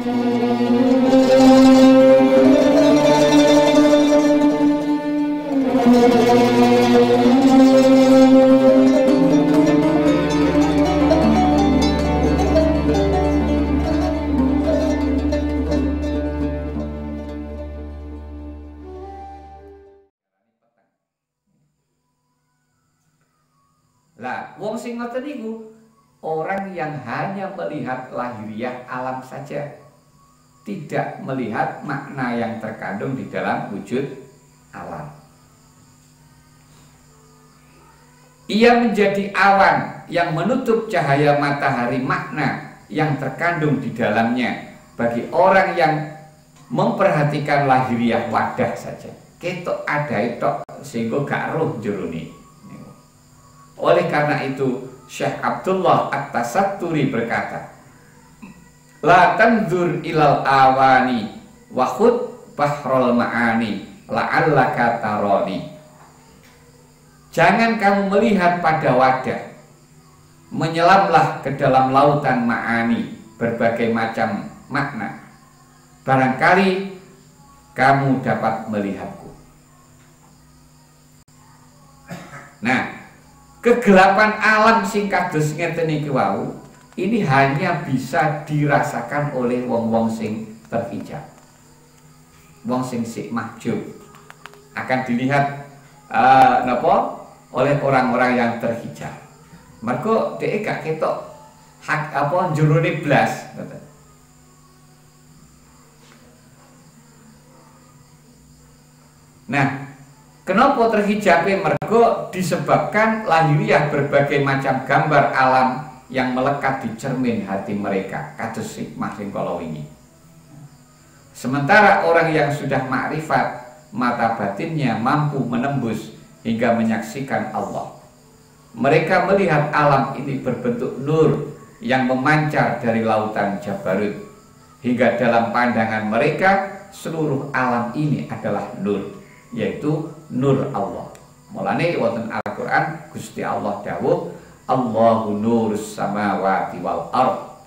Lah, wong sing ngoten niku orang yang hanya melihat lahiriah alam saja, tidak melihat makna yang terkandung di dalam wujud alam. Ia menjadi awan yang menutup cahaya matahari makna yang terkandung di dalamnya bagi orang yang memperhatikan lahiriah wadah saja. Ketok ada itu sehingga gak roh jerone. Oleh karena itu Syekh Abdullah At-Tasatturi berkata, la tanzur ilal awani wa khud bahrul ma'ani la'allaka tarani. Jangan kamu melihat pada wadah, menyelamlah ke dalam lautan ma'ani, berbagai macam makna. Barangkali kamu dapat melihatku. Nah, kegelapan alam sing kados ngeten iki wau, ini hanya bisa dirasakan oleh wong-wong sing terhijab. Wong sing sik mahjub akan dilihat oleh orang-orang yang terhijab. Mergo dhek gak ketok hak apa jerone blas, ngoten. Nah, kenapa terhijabnya? Mergo disebabkan lahiriah berbagai macam gambar alam yang melekat di cermin hati mereka, kados hikmah sing kala wingi. Sementara orang yang sudah makrifat, mata batinnya mampu menembus hingga menyaksikan Allah. Mereka melihat alam ini berbentuk nur yang memancar dari lautan Jabarut, hingga dalam pandangan mereka seluruh alam ini adalah nur, yaitu nur Allah. Mulane wonten Al-Qur'an Gusti Allah dawuh, Allahu nurus samawati wal ard.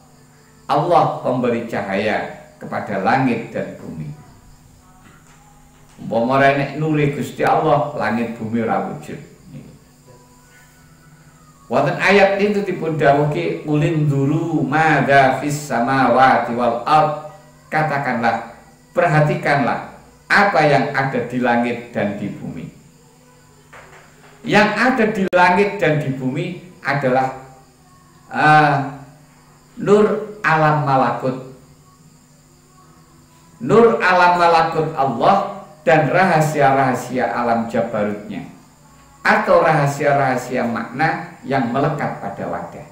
Allah pemberi cahaya kepada langit dan bumi. Umpama nek nure Gusti Allah, langit bumi ora wujud. Wonten ayat itu dipun dawuhke ulin dulu madza fis samawati wal ard. Katakanlah, perhatikanlah apa yang ada di langit dan di bumi. Yang ada di langit dan di bumi adalah nur alam malakut. Nur alam malakut Allah dan rahasia-rahasia alam Jabarutnya, atau rahasia-rahasia makna yang melekat pada wadah.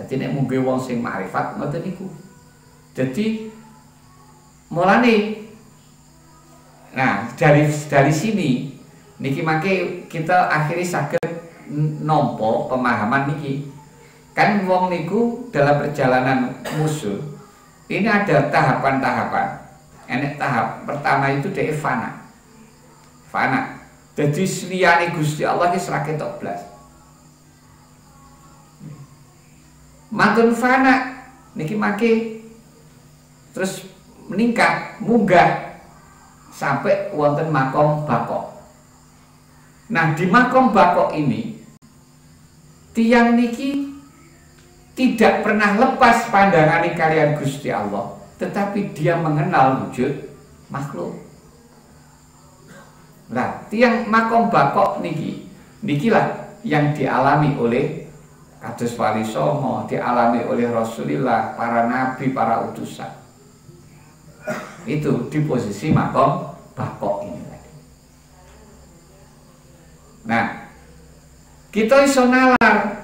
Jadi nek mungge wong sing makrifat ngoten niku. Jadi mulane, nah dari sini niki mangke kita akhiri saged nampa pemahaman niki. Kan wong niku dalam perjalanan musuh ini ada tahapan-tahapan. Enek tahap pertama itu dhek fana. Fana. Jadi liyane Gusti Allah ki ora ketok blas. Mantun fana niki mangke terus meningkat, munggah sampai wonten makom bakok. Nah, di makom bakok ini tiyang niki tidak pernah lepas pandangan kalian Gusti Allah, tetapi dia mengenal wujud makhluk. Nah, tiang makom bakok nikilah yang dialami oleh kados Wali Songo, dialami oleh Rasulullah, para nabi, para utusan. Itu di posisi makom bakok ini tadi. Nah, kita iso nalar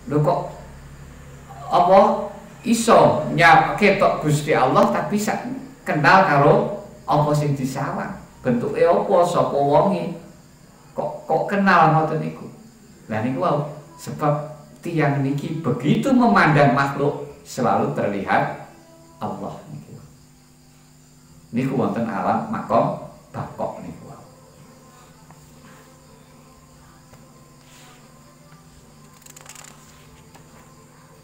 lho kok apa iso ketok Gusti Allah tapi kenal karo apa sing disawang, bentuke apa, sapa wonge, kok kenal ngoten niku. Lah niku wau sebab tiyang niki begitu memandang makhluk selalu terlihat Allah niku. Niku wonten alam makom bakok niku.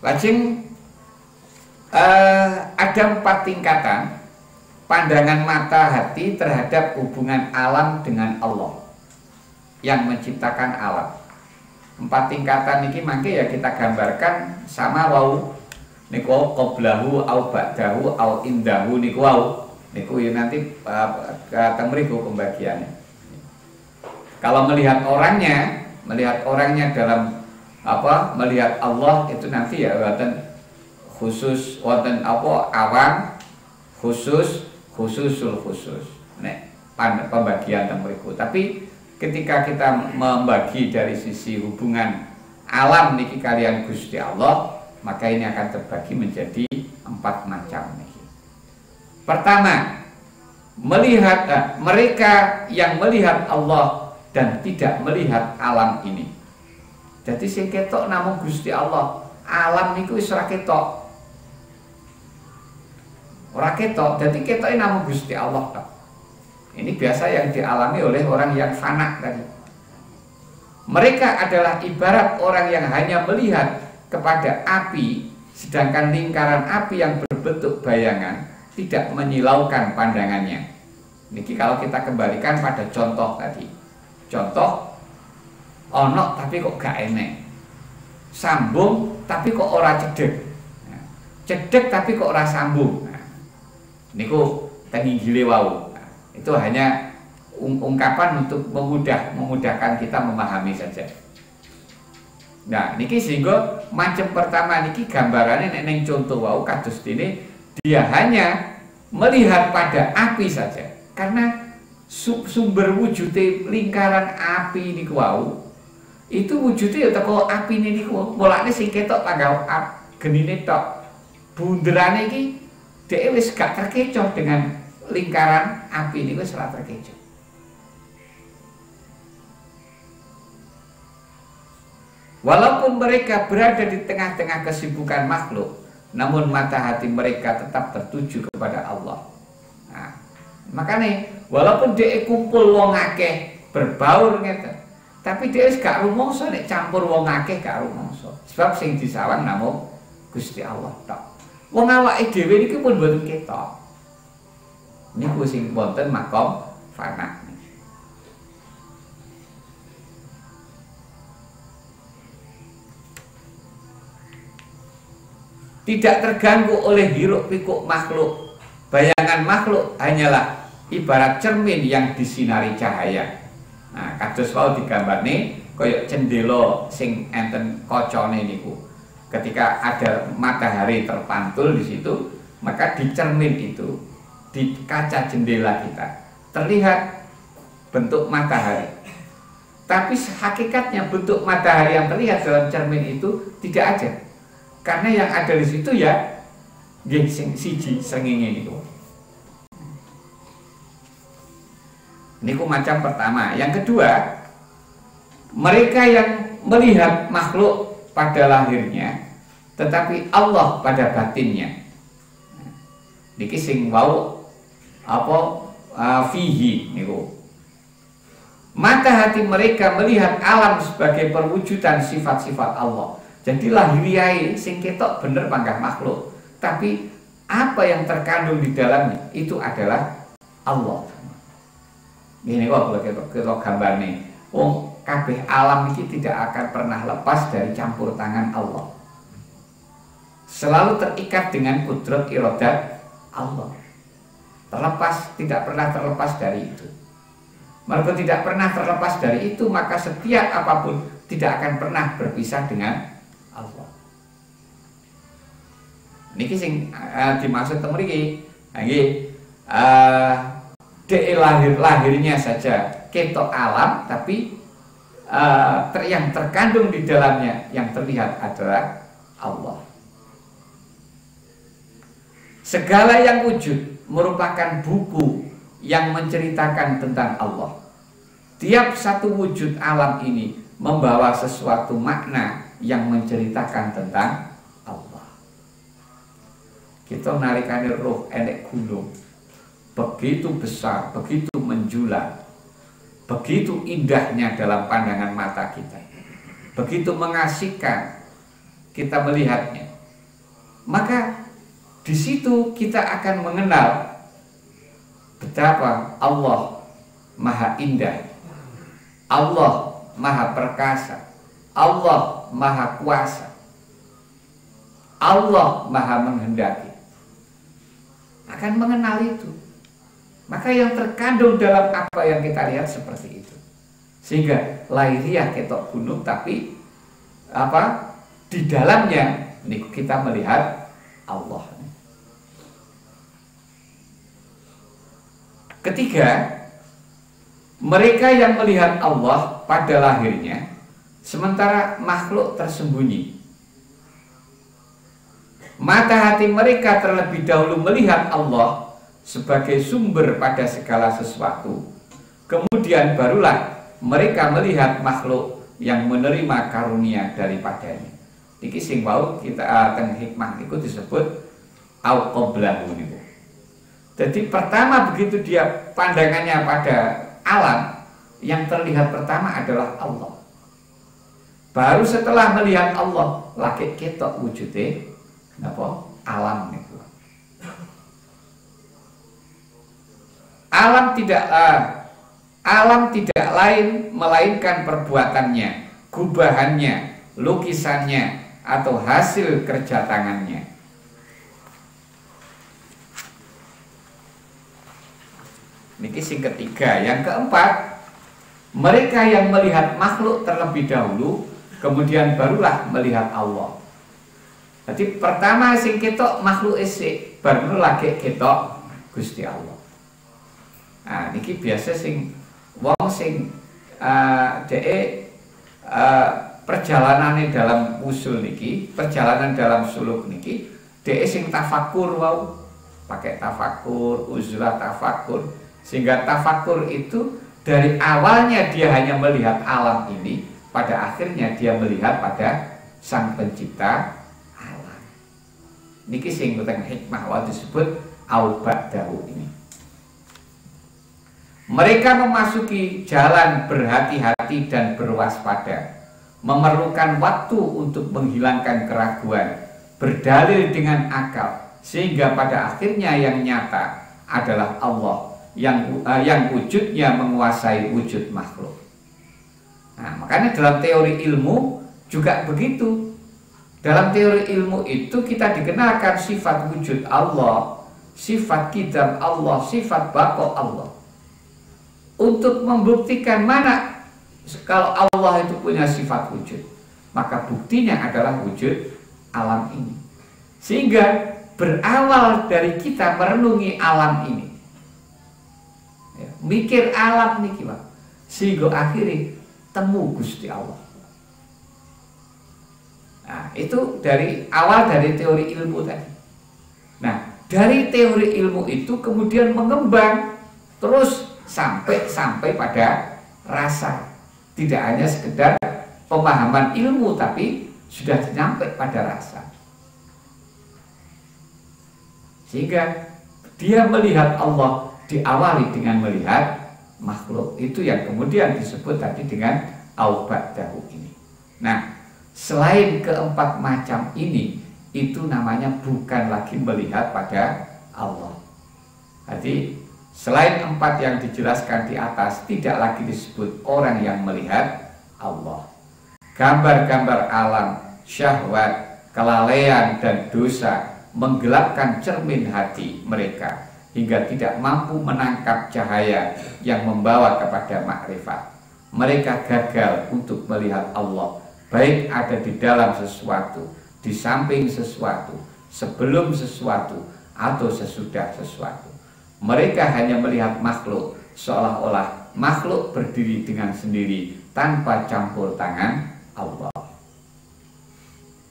Lajeng ada 4 tingkatan pandangan mata hati terhadap hubungan alam dengan Allah yang menciptakan alam. 4 tingkatan ini mangke ya kita gambarkan sama wau niku qoblahu au ba'dahu au indahu niku wau niku ya nanti teng mriku pembagiannya. Kalau melihat orangnya dalam melihat Allah itu nanti ya wonten khusus, wonten awam, khususul khusus. Nek pembagian teng mriku. Tapi ketika kita membagi dari sisi hubungan alam niki kalian Gusti Allah, maka ini akan terbagi menjadi 4 macam niki. Pertama, mereka yang melihat Allah dan tidak melihat alam ini. Jadi sing ketok namung Gusti Allah. Alam niku wis ora ketok. Ora ketok, dadi ketoke namung Gusti Allah tok. Ini biasa yang dialami oleh orang yang fana tadi. Mereka adalah ibarat orang yang hanya melihat kepada api, sedangkan lingkaran api yang berbentuk bayangan tidak menyilaukan pandangannya. Niki kalau kita kembalikan pada contoh tadi. Contoh ono tapi kok gak enek, sambung tapi kok ora cedek, cedek tapi kok ora sambung. Niku tenginggile wau. Itu hanya ungkapan untuk memudahkan kita memahami saja. Nah, niki sehingga macam pertama niki gambarannya nek contoh wau kados dene dia hanya melihat pada api saja, karena sumber wujudnya lingkaran api niku wau itu wujudnya ya teko api ini niku mulane sing ketok tanggal genine tok, bunderane iki dhewe wis gak terkecoh dengan lingkaran api niku wis ora terkecoh. Walaupun mereka berada di tengah-tengah kesibukan makhluk, namun mata hati mereka tetap tertuju kepada Allah. Nah, makanya walaupun dia kumpul wong akeh berbaur ngeten, tapi dia gak rumangsa nek campur wong akeh gak rumangsa. Sebab sing disawang namung Gusti Allah tok. Wong awake dhewe niki pun mboten ketok. Niku sing wonten makom fana. Tidak terganggu oleh hiruk pikuk makhluk. Bayangan makhluk hanyalah ibarat cermin yang disinari cahaya. Nah, kados wau digambarne kaya cendela sing enten kacane niku. Ketika ada matahari terpantul di situ, maka di cermin itu, di kaca jendela kita terlihat bentuk matahari. Tapi hakikatnya bentuk matahari yang terlihat dalam cermin itu tidak ada. Karena yang ada di situ ya nggih sing siji srengenge niku. Niku macam pertama. Yang kedua, mereka yang melihat makhluk pada lahirnya, tetapi Allah pada batinnya. Niki sing wau fihi niku. Mata hati mereka melihat alam sebagai perwujudan sifat-sifat Allah. Jadi lahiriai sing ketok bener panggah makhluk, tapi apa yang terkandung di dalamnya itu adalah Allah. Ini kok kita gambar nih, kabeh alam ini tidak akan pernah lepas dari campur tangan Allah. Selalu terikat dengan kudrat iradat Allah. Tidak pernah terlepas dari itu. Mereka tidak pernah terlepas dari itu, maka setiap apapun tidak akan pernah berpisah dengan Allah. Niki sing dimaksud temriki, nggih lahirnya saja ketok alam, tapi yang terkandung di dalamnya yang terlihat adalah Allah. Segala yang wujud merupakan buku yang menceritakan tentang Allah. Tiap satu wujud alam ini membawa sesuatu makna yang menceritakan tentang Allah. Kita nalikane roh enek gunung begitu besar, begitu menjulang, begitu indahnya dalam pandangan mata kita, begitu mengasihkan kita melihatnya. Maka Di situ kita akan mengenal betapa Allah Maha Indah, Allah Maha Perkasa, Allah Maha Kuasa, Allah Maha Menghendaki. Akan mengenal itu. Maka yang terkandung dalam apa yang kita lihat seperti itu. Sehingga lahiriah ketok gunung, tapi apa di dalamnya ini kita melihat Allah. Ketiga, mereka yang melihat Allah pada lahirnya, sementara makhluk tersembunyi. Mata hati mereka terlebih dahulu melihat Allah sebagai sumber pada segala sesuatu. Kemudian barulah mereka melihat makhluk yang menerima karunia daripadanya. Iki sing wau kita teng hikmah itu disebut au qablahu niku. Jadi pertama begitu dia pandangannya pada alam, yang terlihat pertama adalah Allah. Baru setelah melihat Allah, lagi ketok wujudnya napa? Alam niku. Alam tidak lain melainkan perbuatannya, gubahannya, lukisannya, atau hasil kerja tangannya. Niki sing ketiga. Yang keempat, mereka yang melihat makhluk terlebih dahulu, kemudian barulah melihat Allah. Jadi pertama sing ketok makhluk isik, baru lagi ketok Gusti Allah. Nah, niki biasa sing wong sing perjalanane dalam usul niki, perjalanan dalam suluk niki, sing tafakur wau, pakai tafakur, uzlah tafakur. Sehingga tafakur itu dari awalnya dia hanya melihat alam ini, pada akhirnya dia melihat pada Sang Pencipta alam. Niki sing teng hikmah wa disebut au ba'dahu ini. Mereka memasuki jalan berhati-hati dan berwaspada, memerlukan waktu untuk menghilangkan keraguan, berdalil dengan akal, sehingga pada akhirnya yang nyata adalah Allah yang wujudnya menguasai wujud makhluk. Nah, makanya dalam teori ilmu juga begitu. Dalam teori ilmu itu kita dikenalkan sifat wujud Allah, sifat qidam Allah, sifat baqa Allah. Untuk membuktikan mana kalau Allah itu punya sifat wujud, maka buktinya adalah wujud alam ini. Sehingga berawal dari kita merenungi alam ini, ya, mikir alam niki Pak, sehingga akhirnya temu Gusti Allah. Nah, itu dari awal dari teori ilmu tadi. Nah, dari teori ilmu itu kemudian mengembang terus sampai pada rasa. Tidak hanya sekedar pemahaman ilmu, tapi sudah sampai pada rasa. Sehingga dia melihat Allah diawali dengan melihat makhluk. Itu yang kemudian disebut tadi dengan au ba'dahu ini. Nah, selain keempat macam ini, itu namanya bukan lagi melihat pada Allah. Jadi selain empat yang dijelaskan di atas, tidak lagi disebut orang yang melihat Allah. Gambar-gambar alam, syahwat, kelalaian dan dosa menggelapkan cermin hati mereka hingga tidak mampu menangkap cahaya yang membawa kepada makrifat. Mereka gagal untuk melihat Allah, baik ada di dalam sesuatu, di samping sesuatu, sebelum sesuatu, atau sesudah sesuatu. Mereka hanya melihat makhluk seolah-olah makhluk berdiri dengan sendiri tanpa campur tangan Allah.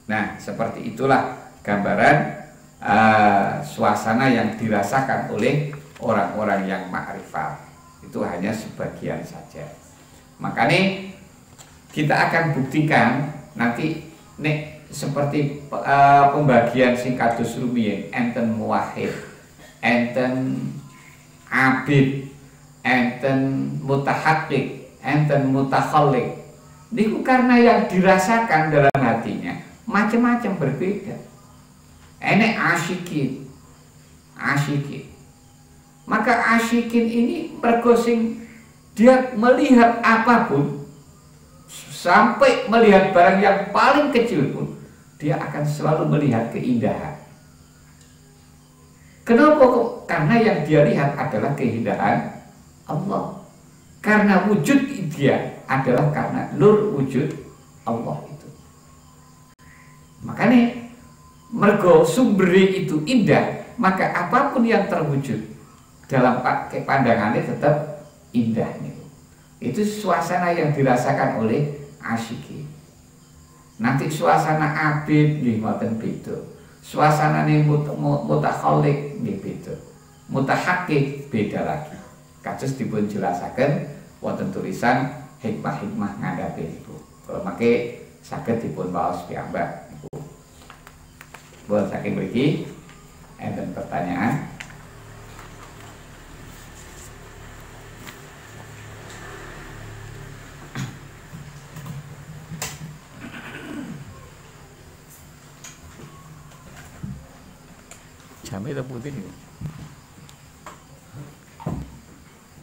Nah, seperti itulah gambaran suasana yang dirasakan oleh orang-orang yang makrifat. Itu hanya sebagian saja. Makanya kita akan buktikan nanti nek seperti pembagian singkatus rumiyin, enten muwahhid, enten abid, enten mutahaqqiq, enten mutakhalliq. Niku karena yang dirasakan dalam hatinya macam-macam berbeda. enek asyikin. Maka asyikin ini mergo sing dia melihat apapun, sampai melihat barang yang paling kecil pun, dia akan selalu melihat keindahan. Kenapa kok? Karena yang dia lihat adalah keindahan Allah. Karena wujud dia adalah karena nur wujud Allah itu. Makanya mergo sumberi itu indah, maka apapun yang terwujud dalam pandangannya tetap indah. Itu suasana yang dirasakan oleh asyikin. Nanti suasana abid nggih mboten beda. Suasanane mutakhalik nggih beda. Mutahaqqik beda lagi. Kados dipun jelasaken wonten tulisan hikmah-hikmah ngandhape niku. Kula mangke saged dipun waos piyambak niku. Buat saking mriki enten pertanyaan. Jamnya itu putih nih.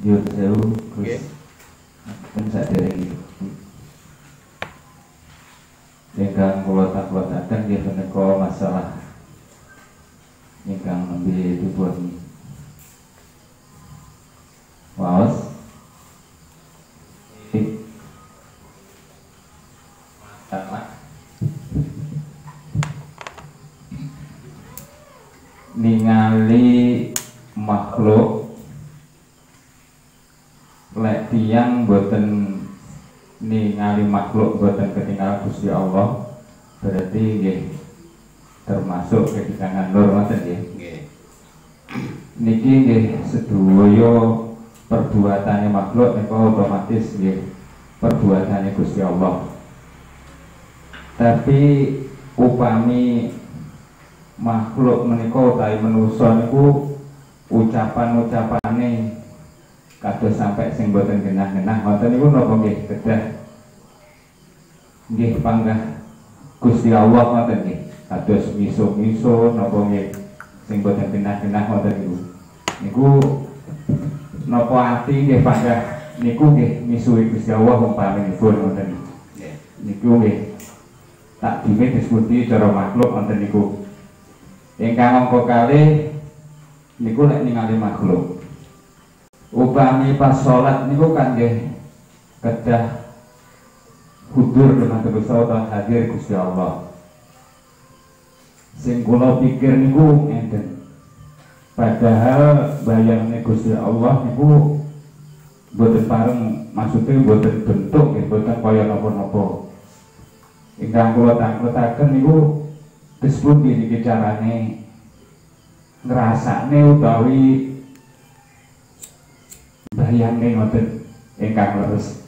Yuk jauh terus kan sadar gitu. Ingkang kula taklataken nggih menika masalah ingkang nembe dipun waos masalah ningali makhluk lek tiyang boten ningali makhluk boten ketinggalan Gusti Allah, berarti nggih termasuk kekirangan nur ngoten nggih. Niki nggih sedaya perbuatane makhluk nika otomatis nggih perbuatane Gusti Allah. Tapi upami makhluk menika utawi manusa niku ucapan-ucapane kados sampai sing boten genah-genah ngoten niku napa nggih kedah nggih panggah Gusti Allah ngoten nggih kados miso-miso napa nggih sing boten genah-genah ngoten niku napa ati nggih panggah niku nggih misuhi Gusti Allah umpaminipun ngoten niku nggih tak dime disebut cara makhluk ngoten niku. Ingkang angka kalih niku lek ningali makhluk upami pas sholat niku kan nggih kedah hudur dengan Gusti Allah, hadir Gusti Allah. Sing kula pikir niku ngenten. Padahal bayangne Gusti Allah niku boten pareng, maksudnya boten bentuk nggih, boten kaya napa-napa. Ingkang kula tangkletaken niku disebut niki carane ngrasakne utawi bayangke ngoten ingkang leres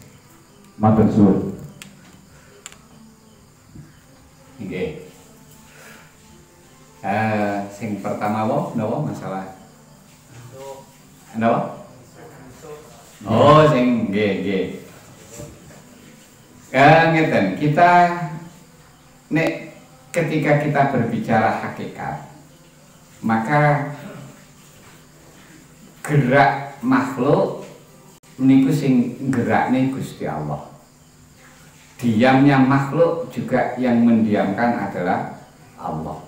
matur suwun. Nggih. Sing pertama napa masalah? Napa? Oh, sing nggih. Ngeten, kita nek ketika kita berbicara hakikat, maka gerak makhluk niku sing gerakne Gusti Allah. Diamnya makhluk juga yang mendiamkan adalah Allah.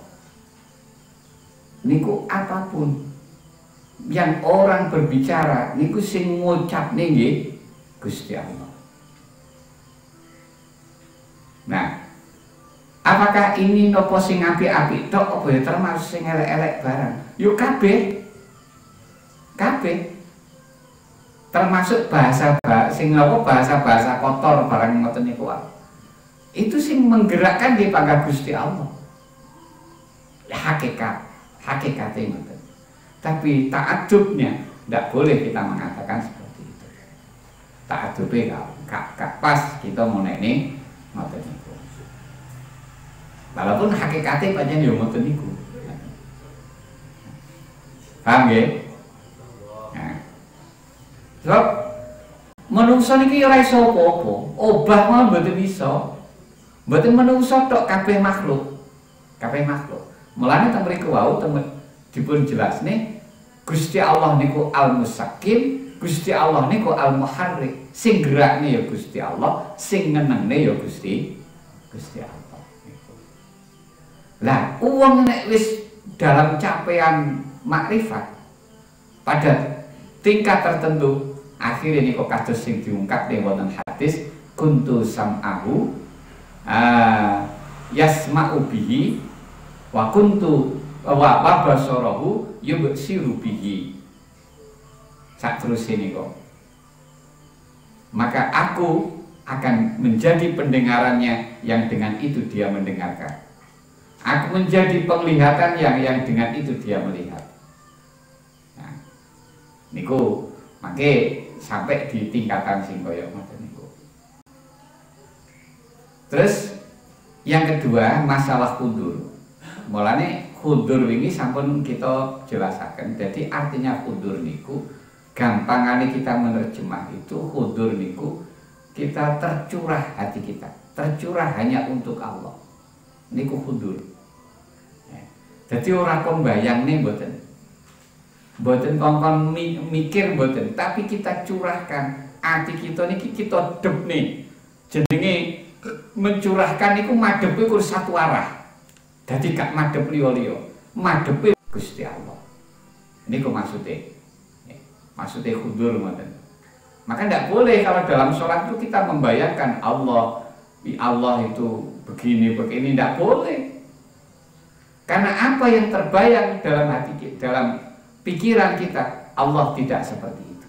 Niku apapun yang orang berbicara niku sing ngucapne nggih Gusti Allah. Nah, apakah ini nopo sing apik-apik tok apa ya termasuk sing elek-elek barang? Yuk kabeh. Termasuk bahasa sing nopo bahasa kotor barang ngoten niku. Itu sing menggerakkan di pangkat Gusti Allah. Hakikatnya ngoten. Tapi ta'adubnya tidak boleh kita mengatakan seperti itu. Ta'adubnya gak pas kita mau ini ngoten niku. Walaupun hakikatnya pancen yo ngoten niku. Paham nggih? Nah. Sebab menungso niki ora iso apa-apa. Obah mawon mboten iso. Mboten menungso tok kabeh makhluk. Kabeh makhluk. Mulane teng mriku wau dipun jelasne Gusti Allah niku Al-Musakkin, Gusti Allah niku Al-Muharrik. Sing gerakne ya Gusti Allah, sing ngenengne ya Gusti Allah. Lah, wong nek wis dalam capaian makrifat pada tingkat tertentu, akhirnya niku kados sing diungkap ning wonten hadis kuntu sam'ahu yasma'u bihi wa kuntu wa basarahu yubsiru bihi. Sak terus ini kok. Maka aku akan menjadi pendengarannya yang dengan itu dia mendengarkan. Aku menjadi penglihatan yang dengan itu dia melihat. Nah, niku make sampai di tingkatan sing kaya ngoten niku. Terus yang kedua masalah hudur. Mulane hudur ini sampun kita jelasaken. Jadi artinya hudur niku gampangane kita menerjemah itu hudur niku kita tercurah hati kita, tercurah hanya untuk Allah. Niku hudur. Jadi orang pembayang nih mboten kongkon mikir mboten, tapi kita curahkan hati kita niki kita dep nih. Jenenge mencurahkan niku madepe kur satu arah. Dadi gak madhep liya-liya, madhepe Gusti Allah. Niku maksudnya. Maksudnya hudur ngoten. Maka tidak boleh kalau dalam sholat itu kita membayangkan Allah itu begini tidak boleh. Karena apa yang terbayang dalam hati kita, dalam pikiran kita, Allah tidak seperti itu.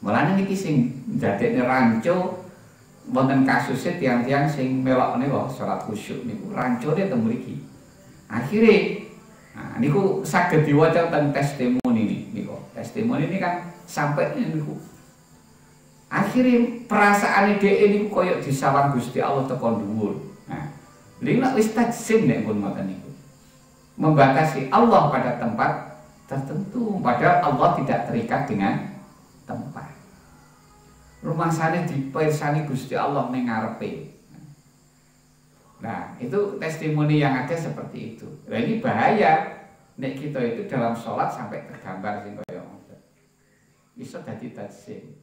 Mulane niki sing ndadekne rancu wonten kasusé tiang-tiang sing melok niku salat khusyuk niku rancune teng mriki. Akhire niku saged diwaca teng testimoni niku. Testimoni ini kan sampai niku. Akhire perasaane dhek niku koyo disawang Gusti Allah teko dhuwur. Lha wis tajsim nek pun ngoten niku. Membatasi Allah pada tempat tertentu, padahal Allah tidak terikat dengan tempat. Rumangsane dipirsani Gusti Allah ning ngarepe. Nah, itu testimoni yang ada seperti itu. Nah, ini bahaya nek kita itu dalam sholat sampai tergambar sing kaya ngoten. Iso dadi tajsim.